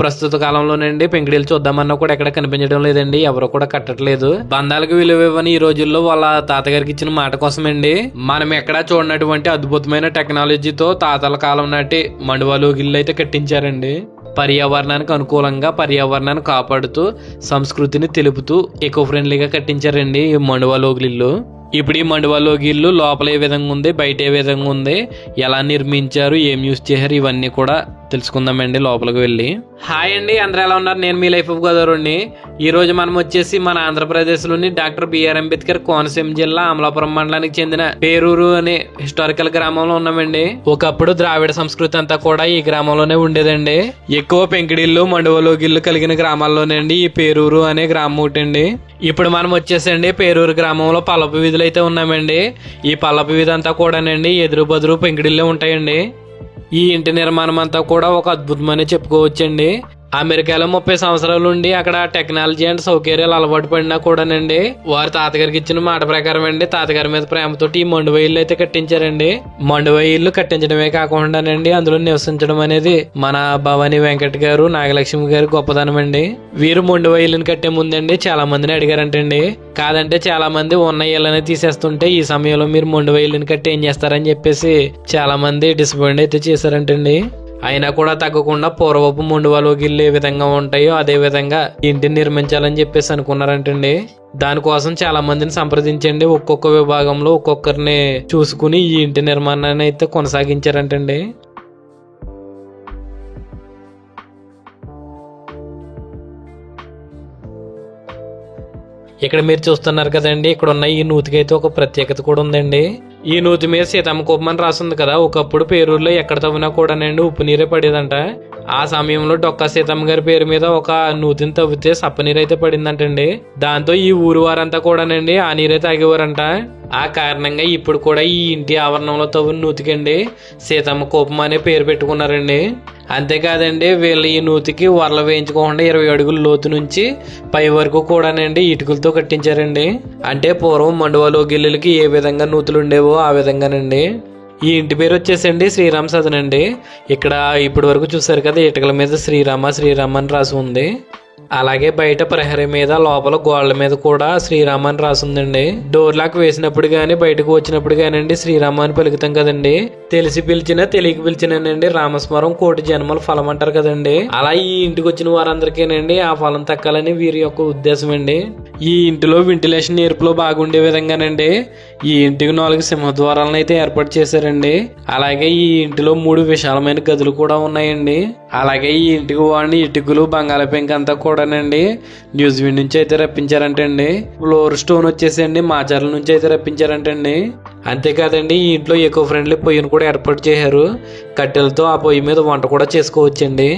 ప్రస్తుత కాలంలోనండి పెంకుటిల్లు చూద్దామన్నా కూడా ఎక్కడ కనిపించడం లేదండి. ఎవరు కూడా కట్టట్లేదు. బంధాలకు విలువ ఇవ్వని ఈ రోజుల్లో వాళ్ళ తాతగారికి ఇచ్చిన మాట కోసమండి మనం ఎక్కడా చూడనటువంటి అద్భుతమైన టెక్నాలజీతో తాతల కాలం నాటి మండువాలోగిళ్ళు అయితే కట్టించారండి. పర్యావరణానికి అనుకూలంగా పర్యావరణాన్ని కాపాడుతూ సంస్కృతిని తెలుపుతూ ఎకో ఫ్రెండ్లీగా కట్టించారండి ఈ మండువాలోగిళ్ళు. ఇప్పుడు ఈ మండువాలోగిళ్ళు లోపల ఏ విధంగా ఉంది, బయట ఏ విధంగా ఉంది, ఎలా నిర్మించారు, ఏం యూజ్ చేశారు, ఇవన్నీ కూడా తెలుసుకుందామండి లోపలికి వెళ్ళి. హాయ్ అండి, అందరూ ఎలా ఉన్నారు? నేను మీ లైఫ్ ఆఫ్ గోదావరి. ఈ రోజు మనం వచ్చేసి మన ఆంధ్రప్రదేశ్ లోని డాక్టర్ బిఆర్ అంబేద్కర్ కోనసీమ జిల్లా అమలాపురం మండలానికి చెందిన పేరూరు అనే హిస్టారికల్ గ్రామంలో ఉన్నామండి. ఒకప్పుడు ద్రావిడ సంస్కృతి అంతా కూడా ఈ గ్రామంలోనే ఉండేదండి. ఎక్కువ పెంకిడిల్లు మండువాలోగిళ్ళు కలిగిన గ్రామాల్లోనండి ఈ పేరూరు అనే గ్రామం ఒకటండి. ఇప్పుడు మనం వచ్చేసండి పేరూరు గ్రామంలో పల్లపు వీధులు అయితే ఉన్నామండి. ఈ పల్లపు వీధి అంతా కూడానండి ఎదురు బదురు పెంకిడిల్లే ఉంటాయండి. ఈ ఇంటి నిర్మాణం అంతా కూడా ఒక అద్భుతమని చెప్పుకోవచ్చండి. అమెరికాలో 30 సంవత్సరాల నుండి అక్కడ టెక్నాలజీ అండ్ సౌకర్యాలు అలవాటు పడినా కూడానండి వారి తాతగారికి ఇచ్చిన మాట ప్రకారం అండి తాతగారి మీద ప్రేమతోటి ఈ మండువా ఇల్లు అయితే కట్టించారండి. మండువా ఇల్లు కట్టించడమే కాకుండానండి అందులో నివసించడం అనేది మన భవానీ వెంకట్ గారు, నాగలక్ష్మి గారు గొప్పదనం అండి. వీరు మండువా ఇల్లుని కట్టే ముందండి చాలా మందిని అడిగారంటండి. కాదంటే చాలా మంది ఉన్న ఇళ్ళని తీసేస్తుంటే ఈ సమయంలో మీరు మండువా ఇల్లుని కట్టి ఏం చేస్తారని చెప్పేసి చాలా మంది డిసప్పాయింట్ అయితే చేశారంటండి. అయినా కూడా తగ్గకుండా పూర్వపు మండువాలోగిళ్ళు ఏ విధంగా ఉంటాయో అదే విధంగా ఇంటిని నిర్మించాలని చెప్పేసి అనుకున్నారంటండి. దానికోసం చాలా మందిని సంప్రదించండి. ఒక్కొక్క విభాగంలో ఒక్కొక్కరిని చూసుకుని ఈ ఇంటి నిర్మాణాన్ని అయితే కొనసాగించారంటండి. ఇక్కడ మీరు చూస్తున్నారు కదండి, ఇక్కడ ఉన్న ఈ నూతికి అయితే ఒక ప్రత్యేకత కూడా ఉందండి. ఈ నూతి మీద సీతమ్మ కోపం అని రాస్తుంది కదా. ఒకప్పుడు పేరూరులో ఎక్కడ తవ్వినా కూడానండి ఉప్పు నీరే పడేదంట. ఆ సమయంలో డొక్కా సీతమ్మ గారి పేరు మీద ఒక నూతిని తవ్వితే సప్పనీరు అయితే పడిందంటండి. దాంతో ఈ ఊరు వారంతా కూడానండి ఆ నీరే తాగేవారంట. ఆ కారణంగా ఇప్పుడు కూడా ఈ ఇంటి ఆవరణంలో తవ్విన నూతికండి సీతమ్మ కోపం అనే పేరు పెట్టుకున్నారండి. అంతేకాదండి వీళ్ళు ఈ నూతికి వరలు వేయించుకోకుండా 20 అడుగుల లోతు నుంచి పై వరకు కూడానండి ఇటుకలతో కట్టించారండి. అంటే పూర్వం మండువాలోగిళ్ళకి ఏ విధంగా నూతులు ఉండేవో ఆ విధంగానండి. ఈ ఇంటి పేరు వచ్చేసండి శ్రీరామ సదన్ అండి. ఇక్కడ ఇప్పటి వరకు చూసారు కదా ఇటుకల మీద శ్రీరామ శ్రీరామ అని రాసి ఉంది. అలాగే బయట ప్రహరీ మీద లోపల గోడల మీద కూడా శ్రీరామ అని రాసిందండి. డోర్ లాక్ వేసినప్పుడు గానీ బయటకు వచ్చినప్పుడు గానండి శ్రీరామ అని పలుకుతాం కదండి. తెలిసి పిలిచినా తెలియక పిలిచినానండి రామస్మరం కోటి జన్మల ఫలం అంటారు కదండి. అలా ఈ ఇంటికి వచ్చిన వారందరికీనండి ఆ ఫలం తక్కాలని వీరి యొక్క ఉద్దేశం అండి. ఈ ఇంటిలో వెంటిలేషన్ నేర్పులో బాగుండే విధంగానండి ఈ ఇంటికి 4 సింహద్వారాలను అయితే ఏర్పాటు చేశారండి. అలాగే ఈ ఇంటిలో 3 విశాలమైన గదులు కూడా ఉన్నాయండి. అలాగే ఈ ఇంటికి వాడిని ఇటుకలు బంగాళాపెంక అంతా కూడానండి న్యూజిలాండ్ నుంచి అయితే రప్పించారంటండి. ఫ్లోర్ స్టోన్ వచ్చేసండి మాచర్ల నుంచి అయితే రప్పించారంటండి. అంతేకాదండి ఈ ఇంట్లో ఎకో ఫ్రెండ్లీ పొయ్యిని కూడా ఏర్పాటు చేశారు. కట్టెలతో ఆ పొయ్యి మీద వంట కూడా చేసుకోవచ్చండి.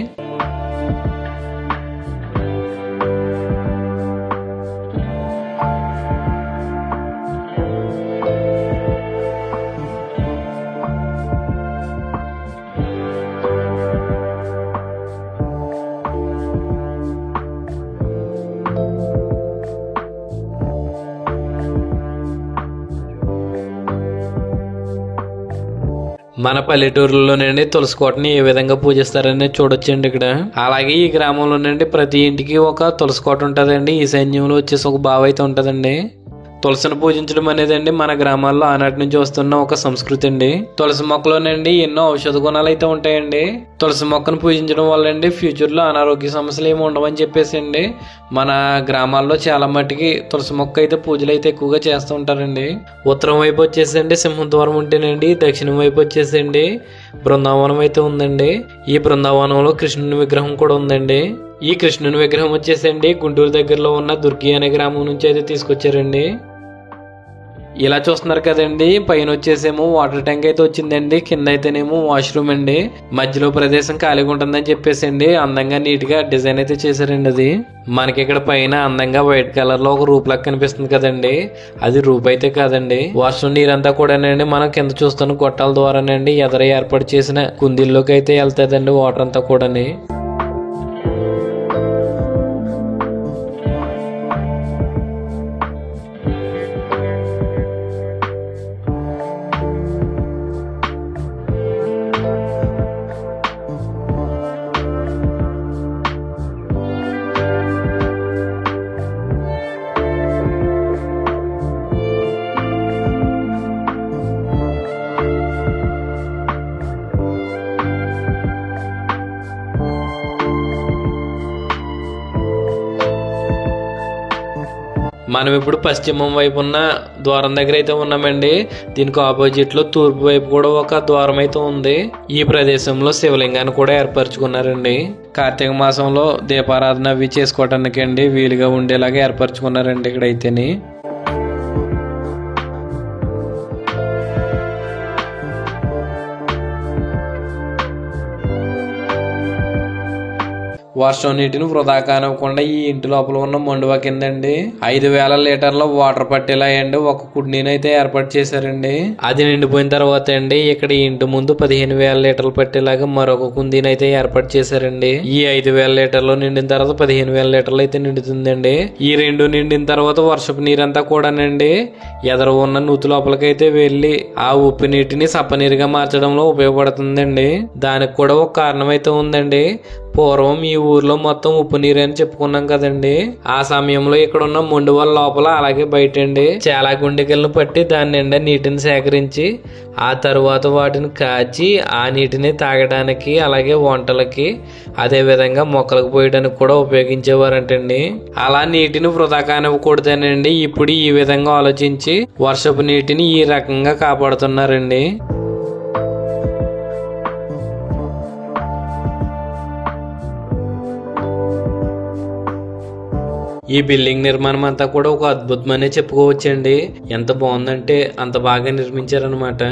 మన పల్లెటూరులోనండి తులసి కోటని ఏ విధంగా పూజిస్తారని చూడొచ్చండి ఇక్కడ. అలాగే ఈ గ్రామంలోనండి ప్రతి ఇంటికి ఒక తులసి కోట ఉంటదండి. ఈ సైన్యంలో వచ్చేసి ఒక బావి అయితే ఉంటదండి. తులసిని పూజించడం అనేది అండి మన గ్రామాల్లో ఆనాటి నుంచి వస్తున్న ఒక సంస్కృతి అండి. తులసి మొక్కలోనండి ఎన్నో ఔషధ గుణాలు అయితే ఉంటాయండి. తులసి మొక్కను పూజించడం వల్ల అండి ఫ్యూచర్ లో అనారోగ్య సమస్యలు ఏమి ఉండవని చెప్పేసి అండి మన గ్రామాల్లో చాలా మట్టికి తులసి మొక్క అయితే పూజలు అయితే ఎక్కువగా చేస్తూ ఉంటారండి. ఉత్తరం వైపు వచ్చేసండి సింహద్వారం ఉంటేనండి, దక్షిణం వైపు వచ్చేసండి బృందావనం అయితే ఉందండి. ఈ బృందావనంలో కృష్ణుని విగ్రహం కూడా ఉందండి. ఈ కృష్ణుని విగ్రహం వచ్చేసండి గుంటూరు దగ్గరలో ఉన్న దుర్గి అనే గ్రామం నుంచి అయితే తీసుకొచ్చారండి. ఇలా చూస్తున్నారు కదండి, పైన వచ్చేసేమో వాటర్ ట్యాంక్ అయితే వచ్చిందండి, కింద అయితేనేమో వాష్రూమ్ అండి. మధ్యలో ప్రదేశం ఖాళీగా ఉంటుందని చెప్పేసి అందంగా నీట్ గా డిజైన్ అయితే చేశారండి. అది మనకి ఇక్కడ పైన అందంగా వైట్ కలర్ లో ఒక రూప్ లాగా కనిపిస్తుంది కదండి, అది రూప్ అయితే కాదండి. వాష్రూమ్ నీరంతా కూడానండి మనం కింద చూస్తున్న గొట్టాల ద్వారానండి ఎదర ఏర్పాటు చేసిన కుందీల్లోకి అయితే వెళ్తాదండి వాటర్ అంతా కూడాని. మనం ఇప్పుడు పశ్చిమం వైపు ఉన్న ద్వారం దగ్గర అయితే ఉన్నామండి. దీనికి ఆపోజిట్ లో తూర్పు వైపు కూడా ఒక ద్వారం అయితే ఉంది. ఈ ప్రదేశంలో శివలింగాన్ని కూడా ఏర్పరచుకున్నారండి. కార్తీక మాసంలో దీపారాధన అవి చేసుకోవటానికి అండి వీలుగా ఉండేలాగా ఏర్పరచుకున్నారండి ఇక్కడైతేని. వర్షం నీటిని వృధా కానివ్వకుండా ఈ ఇంటి లోపల ఉన్న మండువా కిందండి 5,000 లీటర్ల వాటర్ పట్టేలా అండి ఒక కుండీని అయితే ఏర్పాటు చేశారండి. అది నిండిపోయిన తర్వాత అండి ఇక్కడ ఈ ఇంటి ముందు 15,000 లీటర్లు పట్టేలాగా మరొక కుండీని అయితే ఏర్పాటు చేశారండి. ఈ 5,000 లీటర్లు నిండిన తర్వాత 15,000 లీటర్లు అయితే నిండుతుందండి. ఈ రెండు నిండిన తర్వాత వర్షపు నీరంతా కూడానండి ఎదరు ఉన్న నూతి లోపలికైతే వెళ్లి ఆ ఉప్పు నీటిని సప్పనీరుగా మార్చడంలో ఉపయోగపడుతుందండి. దానికి కూడా ఒక కారణం అయితే ఉందండి. పూర్వం ఈ ఊర్లో మొత్తం ఉప్పు నీరు అని చెప్పుకున్నాం కదండి. ఆ సమయంలో ఇక్కడ ఉన్న మొండువల లోపల అలాగే బయట అండి చాలా గుండెకలను పట్టి దాని నిండా నీటిని సేకరించి ఆ తరువాత వాటిని కాచి ఆ నీటిని తాగడానికి అలాగే వంటలకి అదే విధంగా మొక్కలకు పోయడానికి కూడా ఉపయోగించేవారంటండి. అలా నీటిని వృధా కానివ్వకూడదనండి ఇప్పుడు ఈ విధంగా ఆలోచించి వర్షపు నీటిని ఈ రకంగా కాపాడుతున్నారండి. ఈ బిల్డింగ్ నిర్మాణం అంతా కూడా ఒక అద్భుతమనే చెప్పుకోవచ్చండి. ఎంత బాగుందంటే అంత బాగా నిర్మించారనమాట.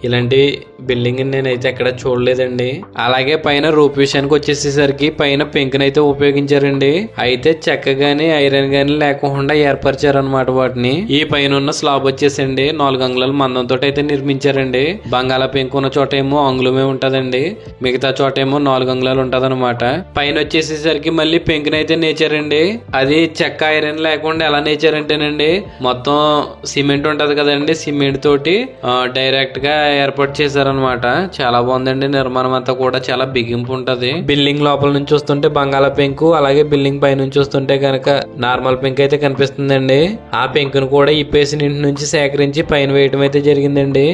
ఇలాంటి బిల్డింగ్ నేనైతే ఎక్కడ చూడలేదండి. అలాగే పైన రూప్ విషయానికి వచ్చేసేసరికి పైన పెంకునైతే ఉపయోగించారండి. అయితే చెక్క గాని ఐరన్ గాని లేకుండా ఏర్పరిచారనమాట వాటిని. ఈ పైన ఉన్న స్లాబ్ వచ్చేసండి 4 అంగుళాల మందంతో అయితే నిర్మించారండి. బంగాళ పెంకు ఉన్న చోట ఏమో అంగుళమే ఉంటదండి, మిగతా చోట ఏమో 4 అంగుళాలు ఉంటదన్నమాట. పైన వచ్చేసేసరికి మళ్ళీ పెంకునైతే నేచారండి. అది చెక్క ఐరన్ లేకుండా ఎలా నేచారంటేనండి మొత్తం సిమెంట్ ఉంటది కదండి, సిమెంట్ తోటి డైరెక్ట్ గా ఏర్పాటు చేశారనమాట. చాలా బాగుందండి నిర్మాణం అంతా కూడా చాలా బిగింపు ఉంటది. బిల్డింగ్ లోపల నుంచి చూస్తుంటే బంగాళ పెంకు, అలాగే బిల్డింగ్ పై నుంచి చూస్తుంటే కనుక నార్మల్ పెంకు అయితే కనిపిస్తుందండి. ఆ పెంకును కూడా ఇప్పేసి ఇంటి నుంచి సేకరించి పైన వేయటం అయితే జరిగిందండి.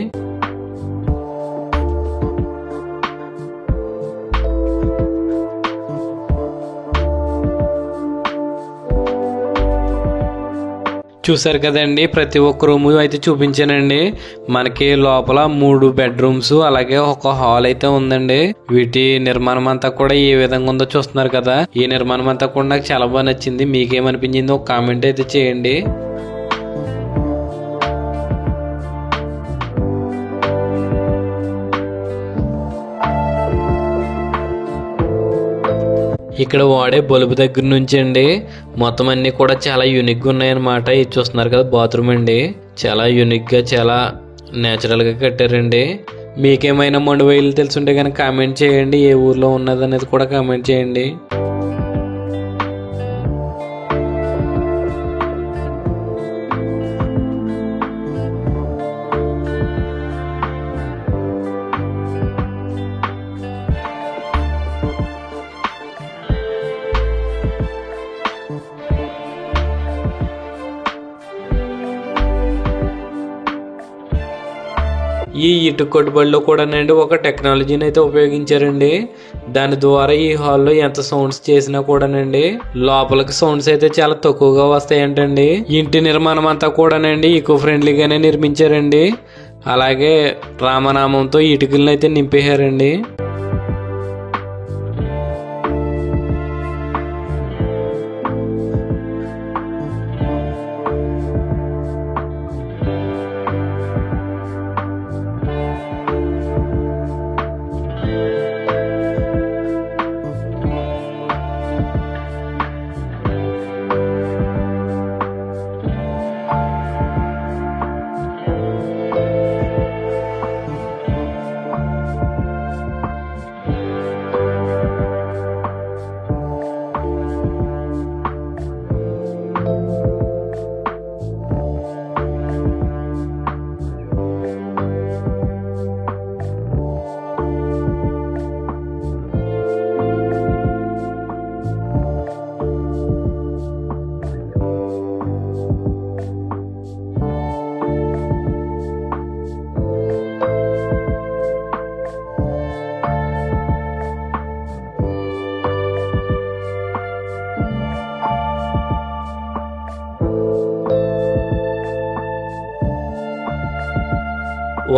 చూసారు కదండి, ప్రతి ఒక్క రూమ్ అయితే చూపించానండి. మనకి లోపల 3 బెడ్రూమ్స్ అలాగే ఒక హాల్ అయితే ఉందండి. వీటి నిర్మాణం అంతా కూడా ఏ విధంగా ఉందో చూస్తున్నారు కదా. ఈ నిర్మాణం అంతా కూడా నాకు చాలా బాగా నచ్చింది. మీకేమనిపించిందో ఒక కామెంట్ అయితే చేయండి. ఇక్కడ వాడే బల్బు దగ్గర నుంచి అండి మొత్తం అన్ని కూడా చాలా యూనిక్ గా ఉన్నాయన్నమాట. ఇది చూస్తున్నారు కదా బాత్రూమ్ అండి, చాలా యూనిక్ గా చాలా నేచురల్ గా కట్టారండి. మీకేమైనా మండువేలు తెలుసుంటే కనుక కామెంట్ చేయండి. ఏ ఊర్లో ఉన్నది అనేది కూడా కామెంట్ చేయండి. ఈ ఇటుక కొట్టుబడిలో కూడానండి ఒక టెక్నాలజీని అయితే ఉపయోగించారండి. దాని ద్వారా ఈ హాల్లో ఎంత సౌండ్స్ చేసినా కూడానండి లోపలికి సౌండ్స్ అయితే చాలా తక్కువగా వస్తాయంటండి. ఇంటి నిర్మాణం అంతా కూడానండి ఈకో ఫ్రెండ్లీగానే నిర్మించారండి. అలాగే రామనామంతో ఇటుకలను అయితే నింపేశారండి.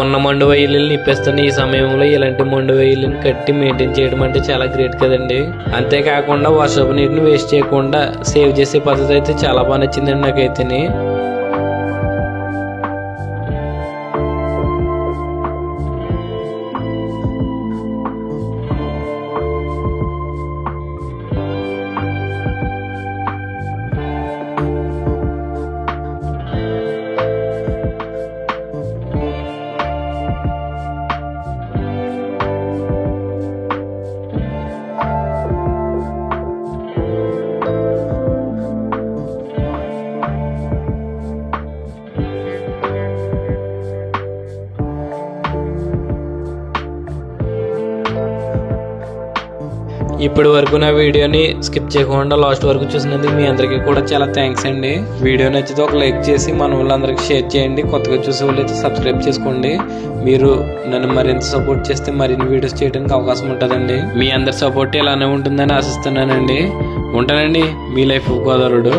ఉన్న మండు వైర్లను నిప్పేస్తున్న ఈ సమయంలో ఇలాంటి మండు వైర్లను కట్టి మెయింటైన్ చేయడం అంటే చాలా గ్రేట్ కదండి. అంతేకాకుండా వర్షపు నీటిని వేస్ట్ చేయకుండా సేవ్ చేసే పద్ధతి అయితే చాలా బాగా నచ్చిందండి నాకైతే. ఇప్పటి వరకు నా వీడియోని స్కిప్ చేయకుండా లాస్ట్ వరకు చూసినందుకు మీ అందరికీ కూడా చాలా థ్యాంక్స్ అండి. వీడియో నచ్చితే ఒక లైక్ చేసి మన వాళ్ళందరికీ షేర్ చేయండి. కొత్తగా చూసే వాళ్ళు అయితే సబ్స్క్రైబ్ చేసుకోండి. మీరు నన్ను మరింత సపోర్ట్ చేస్తే మరిన్ని వీడియోస్ చేయడానికి అవకాశం ఉంటుందండి. మీ అందరి సపోర్ట్ ఇలానే ఉంటుందని ఆశిస్తున్నానండి. ఉంటానండి, మీ లైఫ్ గోదావరుడు.